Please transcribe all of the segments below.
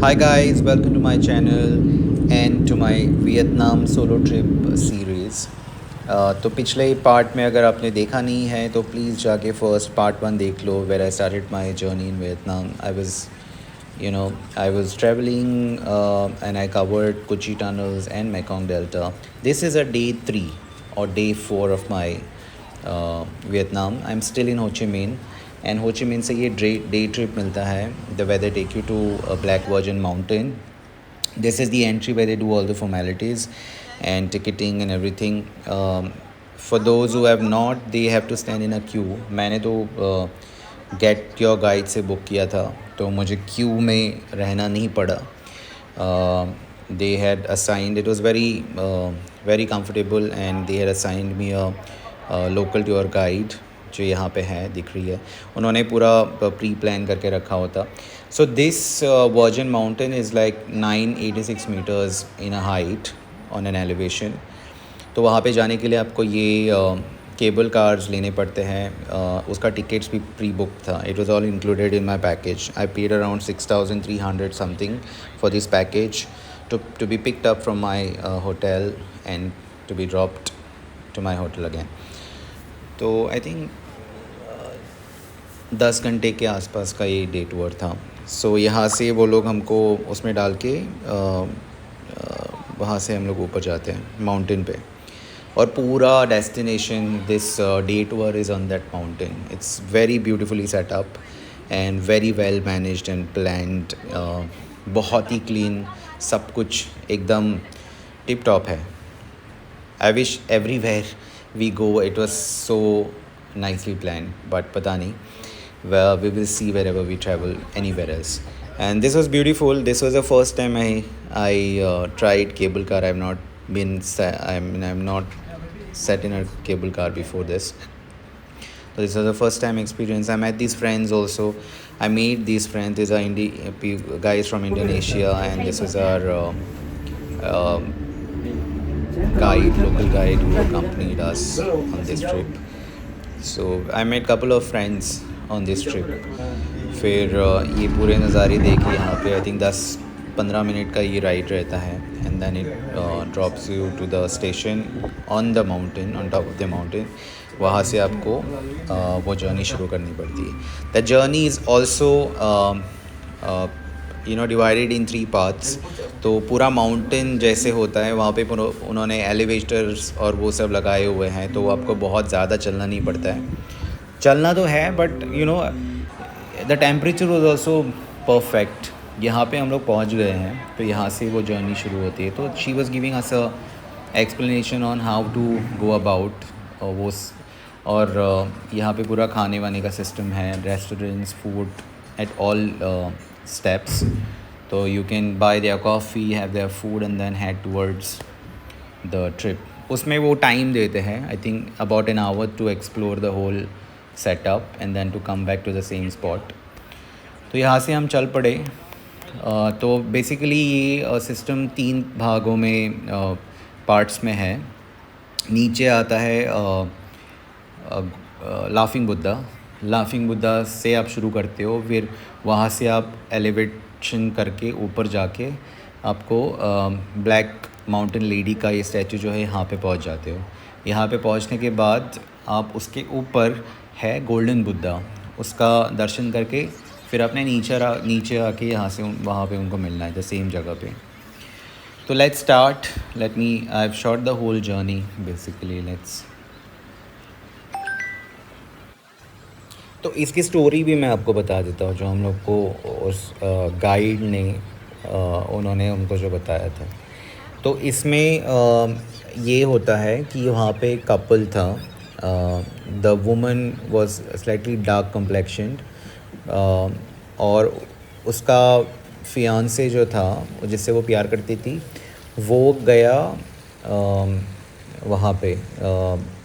Hi guys, welcome to my channel and to my Vietnam solo trip series. तो पिछले part में अगर आपने देखा नहीं है तो प्लीज़ जाके फर्स्ट पार्ट वन देख लो where I started my journey in Vietnam. I was traveling and I covered Kochi tunnels and Mekong Delta. This is a day 3 or day 4 of my Vietnam. I'm still in Ho Chi Minh and Ho Chi Minh से ये day trip मिलता है. The weather take you to Black Virgin Mountain. This is the entry where they do all the formalities and ticketing and everything. For those who have not they have to stand in a queue. मैंने तो Get Your Guide से book किया था तो मुझे queue में रहना नहीं पड़ा. They had assigned it was very comfortable and they had assigned me a local tour guide जो यहाँ पे है दिख रही है. उन्होंने पूरा प्री प्लान करके रखा होता. So this Virgin Mountain is like 986 metres in a height on an elevation. तो वहाँ पे जाने के लिए आपको ये केबल कार्स लेने पड़ते हैं. उसका टिकट्स भी प्री बुक था. It was all included in my package. I paid around 6,300 something for this package to be picked up from my hotel and to be dropped to my hotel again. तो I think 10 घंटे के आसपास का ये day tour था. सो यहाँ से वो लोग हमको उसमें डाल के वहाँ से हम लोग ऊपर जाते हैं माउंटेन पे. और पूरा destination this day tour is on that mountain. It's very beautifully setup and very well managed and planned. बहुत ही क्लीन, सब कुछ एकदम टिप टॉप है. I wish everywhere we go it was so nicely planned, but pata nahi, well, we will see wherever we travel anywhere else. And this was beautiful. This was the first time I tried cable car. I've not been I'm not sat in a cable car before this. So this was the first time experience. I met these friends also. I made these friends. These are guys from Indonesia, and this is our local guide who accompanied us on this trip. So I made couple of friends on this trip. फिर ये पूरे नज़ारे देखे यहाँ पे. I think 10-15 minute का ये ride रहता है and then it drops you to the station on the mountain, on top of the mountain. वहाँ से आपको वो जर्नी शुरू करनी पड़ती है. The journey is also divided in 3 parts. तो पूरा माउंटेन जैसे होता है वहाँ पे उन्होंने एलिवेटर्स और वो सब लगाए हुए हैं. तो आपको बहुत ज़्यादा चलना नहीं पड़ता है. चलना तो है but the temperature was also perfect. यहाँ पे हम लोग पहुँच गए हैं तो यहाँ से वो जर्नी शुरू होती है. तो she was giving us a explanation on how to go about वो. और यहाँ पे पूरा खाने वाने का सिस्टम है. Restaurants, food at all steps. So you can buy their coffee, have their food and then head towards the trip. उसमें वो टाइम देते हैं I think about an hour to explore the whole setup and then to come back to the same spot. तो यहाँ से हम चल पड़े. तो बेसिकली ये सिस्टम 3 भागों में पार्ट्स में है. नीचे आता है लाफिंग बुद्धा से आप शुरू करते हो. फिर वहाँ से आप एलिवेशन करके ऊपर जाके आपको ब्लैक माउंटेन लेडी का ये स्टैचू जो है यहाँ पे पहुँच जाते हो. यहाँ पे पहुँचने के बाद आप उसके ऊपर है गोल्डन बुद्धा. उसका दर्शन करके फिर अपने नीचे आके यहाँ से वहाँ पे उनको मिलना है द सेम जगह पे. तो let's start. I have shot the whole journey basically. तो इसकी स्टोरी भी मैं आपको बता देता हूँ जो हम लोग को उस गाइड ने उन्होंने उनको जो बताया था. तो इसमें ये होता है कि वहाँ पे कपल था. The woman was slightly dark complexioned और उसका फियांसे जो था जिससे वो प्यार करती थी वो गया वहाँ पे.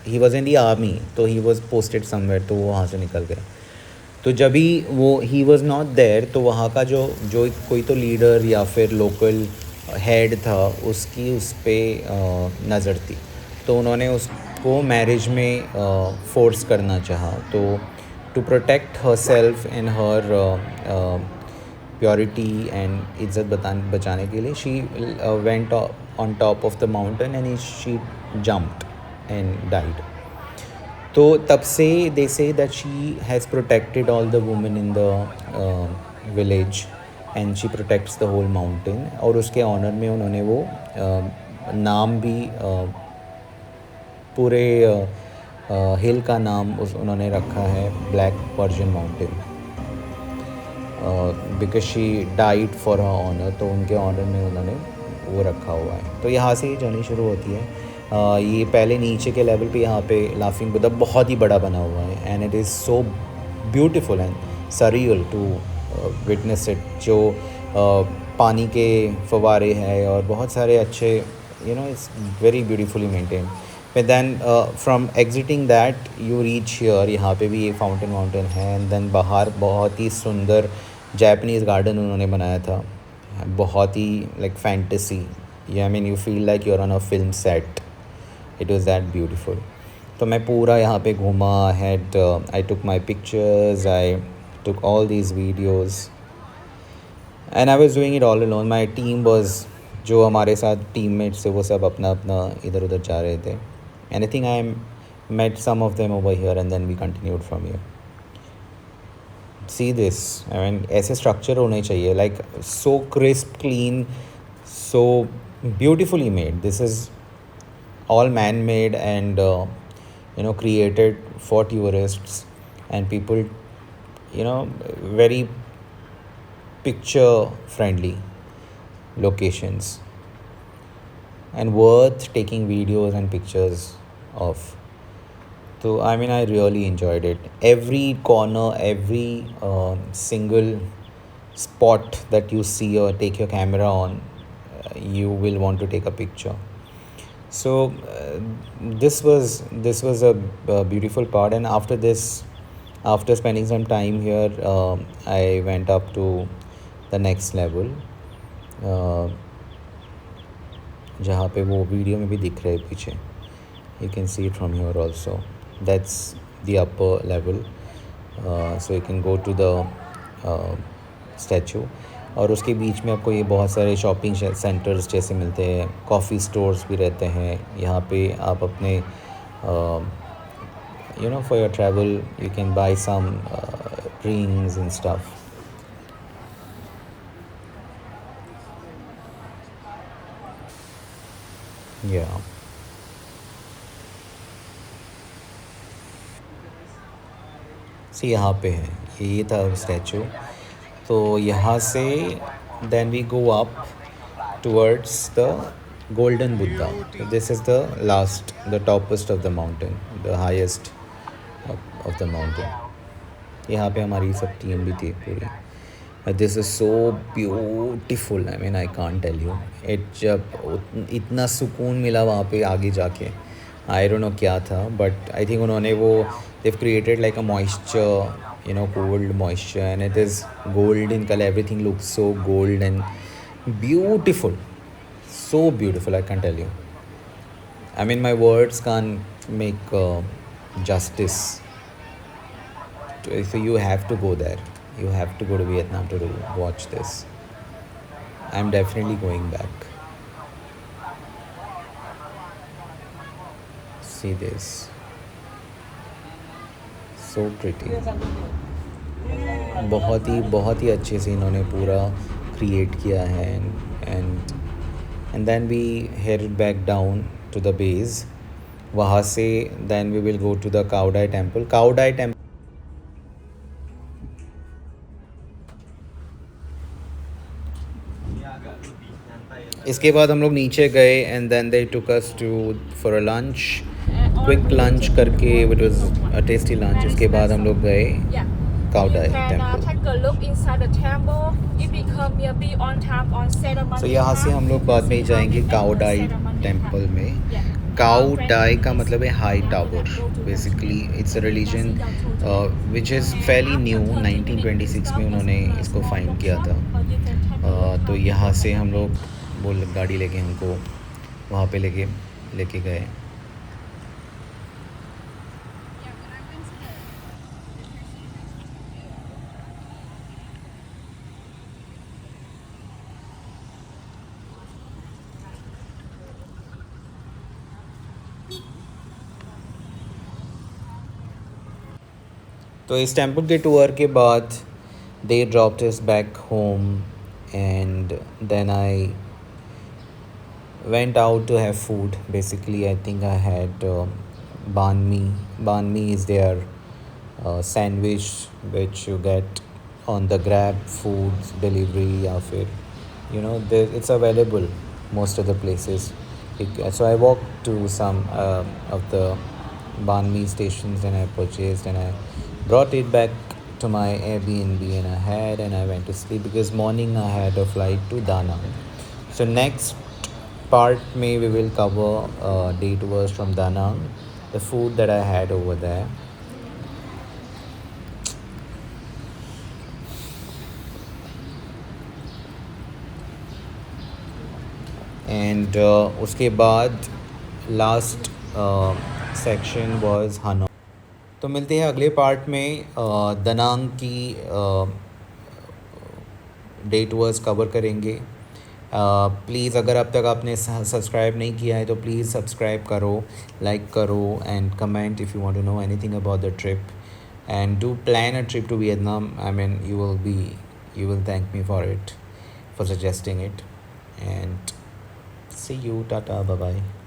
He was in the army तो ही वॉज पोस्टेड समवेयर. तो वो वहाँ से निकल गया. तो जब भी वो ही वॉज नॉट देयर तो वहाँ का जो कोई तो लीडर या फिर लोकल हेड था उसकी उस पर नज़र थी. तो उन्होंने उसको मैरिज में फोर्स करना चाहा. तो to protect herself and her purity and इज़्ज़त बचाने के लिए she went on top of the mountain and she jumped and died. तो तब से they say that she has protected all the women in the village and she protects the whole mountain. और उसके honour में उन्होंने वो नाम भी पूरे हिल का नाम उन्होंने रखा है black Persian mountain, because she died for her honour. तो उनके ऑनर में उन्होंने वो रखा हुआ है. तो यहाँ से ये जर्नी शुरू होती है. ये पहले नीचे के लेवल पे यहाँ पे लाफिंग बुद्धा बहुत ही बड़ा बना हुआ है and it is so beautiful and surreal to witness it. जो पानी के फवारे हैं और बहुत सारे अच्छे it's very beautifully maintained. But then from exiting that you reach here. यहाँ पे भी ये फाउंटेन है एंड देन बाहर बहुत ही सुंदर जापानीज़ गार्डन उन्होंने बनाया था. बहुत ही like fantasy. I mean you feel like you are on a film set. It was that beautiful. तो मैं पूरा यहाँ पे घूमा. Had I took my pictures, I took all these videos and I was doing it all alone. My team was, जो हमारे साथ teammates थे वो सब अपना अपना इधर उधर जा रहे थे. And I think I met some of them over here and then we continued from here. See this, I mean ऐसे स्ट्रक्चर होने चाहिए, like so crisp, clean, so beautifully made. This is all man-made and created for tourists and people, very picture friendly locations and worth taking videos and pictures of. So I mean, I really enjoyed it. Every corner, every single spot that you see or take your camera on, you will want to take a picture. So this was a beautiful part. And after this, after spending some time here, I went up to the next level, जहाँ पे वो video में भी दिख रहे हैं पीछे. You can see it from here also. That's the upper level. So you can go to the statue. और उसके बीच में आपको ये बहुत सारे शॉपिंग सेंटर्स जैसे मिलते हैं. कॉफ़ी स्टोर्स भी रहते हैं यहाँ पे. आप अपने for your travel you can buy some drinks and stuff. या सी यहाँ पे है, ये था स्टैचू. तो यहाँ से then we go up towards the golden Buddha. So this is the topest of the mountain, the highest of the mountain. यहाँ पे हमारी सब टीम भी थी पूरी. This is so beautiful. I mean, I can't tell you. जब इतना सुकून मिला वहाँ पे आगे जाके. I don't know क्या था, but I think उन्होंने वो they've created like a moisture, cold moisture, and it is gold in color. Everything looks so gold and beautiful. So beautiful, I can't tell you. I mean, my words can't make justice. So you have to go there. You have to go to Vietnam to watch this. I'm definitely going back. See this. So pretty. बहुत ही अच्छे से इन्होंने पूरा create किया है. And then we headed back down to the base. वहाँ से then we will go to the Cao Dai temple. इसके बाद हम लोग नीचे गए and then they took us to for a lunch, quick lunch करके. It was a tasty lunch. इसके बाद हम लोग गए काओ डाई टेम्पल. तो यहाँ से हम लोग बाद में जाएंगे काओ डाई टेम्पल में. काओ डाई का मतलब है high tower. Basically it's a religion which is फैली न्यू. 1926 में उन्होंने इसको फाइंड किया था. तो यहाँ से हम लोग वो गाड़ी लेके हमको वहाँ पे लेके गए. तो इस टेम्पल के टूर के बाद they dropped us back home, and then I went out to have food. Basically, I think I had banh mi. Banh mi is their sandwich which you get on the Grab Foods delivery of it. You know, it's available most of the places. So I walked to some of the banh mi stations and I purchased and I brought it back to my Airbnb and I went to sleep because morning I had a flight to Da Nang. So next part may we will cover day tours from Da Nang, the food that I had over there. And उसके बाद last section was Hanoi. तो मिलते हैं अगले part में. Da Nang की day tours cover करेंगे. Please अगर अब तक आपने सब्सक्राइब नहीं किया है तो प्लीज़ सब्सक्राइब करो, लाइक करो and comment if you want to know anything about the trip and do plan a trip to Vietnam. I mean, you will thank me for it, for suggesting it. And see you. Tata. Bye bye.